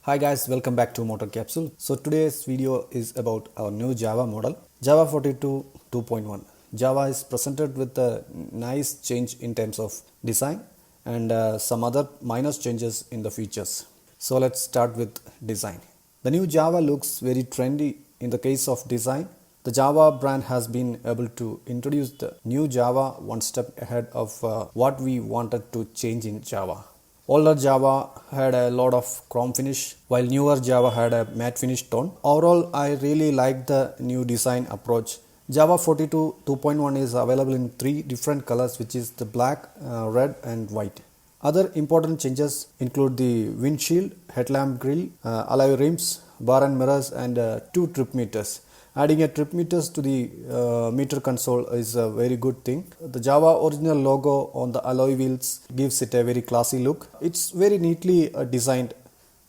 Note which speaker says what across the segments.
Speaker 1: Hi guys, welcome back to Motor Capsule. So today's video is about our new Java model, Java 42 2.1. Java is presented with a nice change in terms of design and some other minor changes in the features. So let's start with design. The new Java looks very trendy in the case of design. The Java brand has been able to introduce the new Java one step ahead of what we wanted to change in Java. Older Java had a lot of chrome finish, while newer Java had a matte finish tone. Overall, I really like the new design approach. Java 42 2.1 is available in three different colors, which is the black, red and white. Other important changes include the windshield, headlamp grille, alloy rims, bar and mirrors and two trip meters. Adding a trip meters to the meter console is a very good thing. The Java original logo on the alloy wheels gives it a very classy look. It's very neatly designed.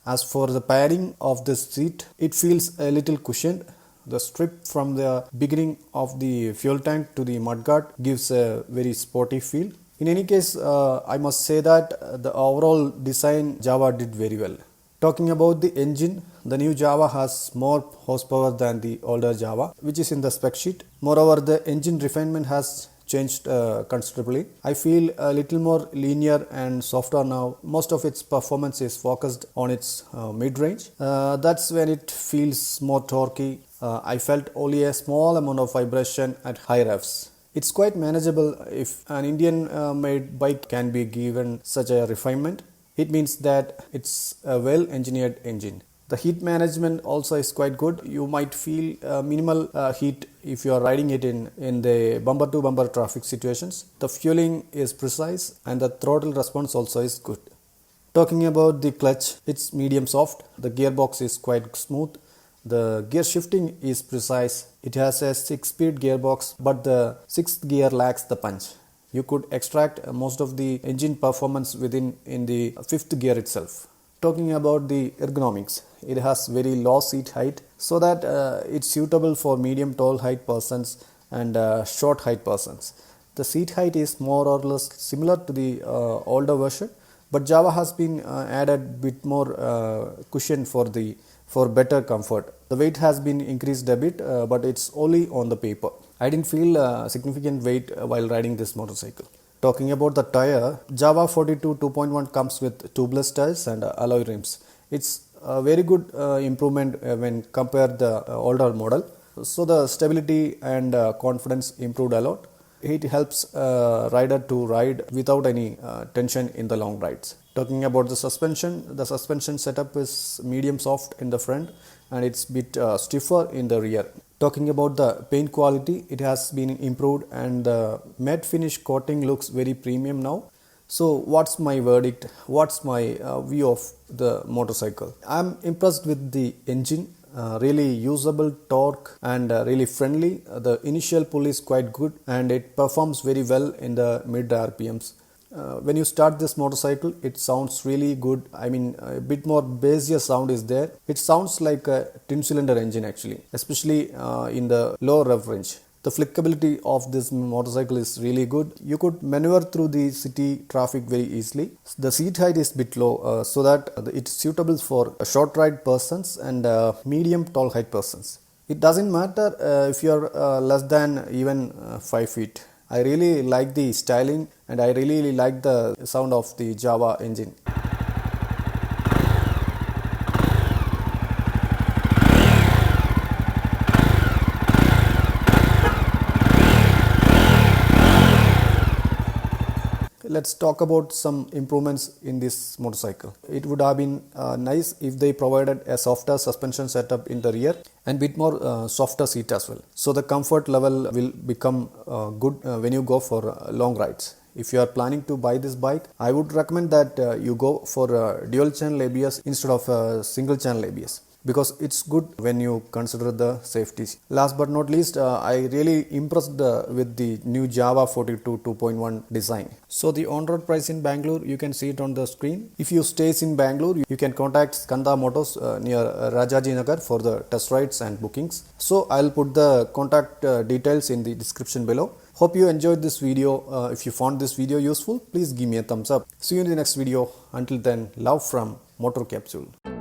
Speaker 1: As for the padding of the seat, it feels a little cushioned. The strip from the beginning of the fuel tank to the mudguard gives a very sporty feel. In any case, I must say that the overall design Java did very well. Talking about the engine, the new Java has more horsepower than the older Java, which is in the spec sheet. Moreover, the engine refinement has changed considerably. I feel a little more linear and softer now. Most of its performance is focused on its mid-range. That's when it feels more torquey. I felt only a small amount of vibration at high revs. It's quite manageable if an Indian made bike can be given such a refinement. It means that it's a well-engineered engine. The heat management also is quite good. You might feel minimal heat if you are riding it in the bumper-to-bumper traffic situations. The fueling is precise and the throttle response also is good. Talking about the clutch, it's medium soft. The gearbox is quite smooth. The gear shifting is precise. It has a 6-speed gearbox, but the 6th gear lacks the punch. You could extract most of the engine performance in the 5th gear itself. Talking about the ergonomics, it has very low seat height so that it's suitable for medium tall height persons and short height persons. The seat height is more or less similar to the older version, but Java has been added bit more cushion for better comfort. The weight has been increased a bit, but it's only on the paper. I didn't feel significant weight while riding this motorcycle. Talking about the tire, Java 42 2.1 comes with tubeless tires and alloy rims. It's a very good improvement when compared the older model. So the stability and confidence improved a lot. It helps rider to ride without any tension in the long rides. Talking about the suspension setup is medium soft in the front and it's bit stiffer in the rear. Talking about the paint quality, it has been improved and the matte finish coating looks very premium now. So what's my verdict? What's my view of the motorcycle? I'm impressed with the engine. Really usable torque and really friendly. The initial pull is quite good and it performs very well in the mid RPMs. When you start this motorcycle, it sounds really good. I mean, a bit more bassier sound is there. It sounds like a twin cylinder engine actually, especially in the low rev range. The flickability of this motorcycle is really good. You could maneuver through the city traffic very easily. The seat height is a bit low so that it's suitable for short ride persons and medium tall height persons. It doesn't matter if you're less than even 5 feet. I really like the styling and I really like the sound of the Java engine. Let's talk about some improvements in this motorcycle. It would have been nice if they provided a softer suspension setup in the rear and bit more softer seat as well. So the comfort level will become good when you go for long rides. If you are planning to buy this bike, I would recommend that you go for dual channel ABS instead of single channel ABS, because it's good when you consider the safety. Last but not least, I really impressed with the new Java 42 2.1 design. So the on-road price in Bangalore, you can see it on the screen. If you stays in Bangalore, you can contact Skanda Motors near Rajaji Nagar for the test rides and bookings. So I'll put the contact details in the description below. Hope you enjoyed this video. If you found this video useful, please give me a thumbs up. See you in the next video. Until then, love from Motor Capsule.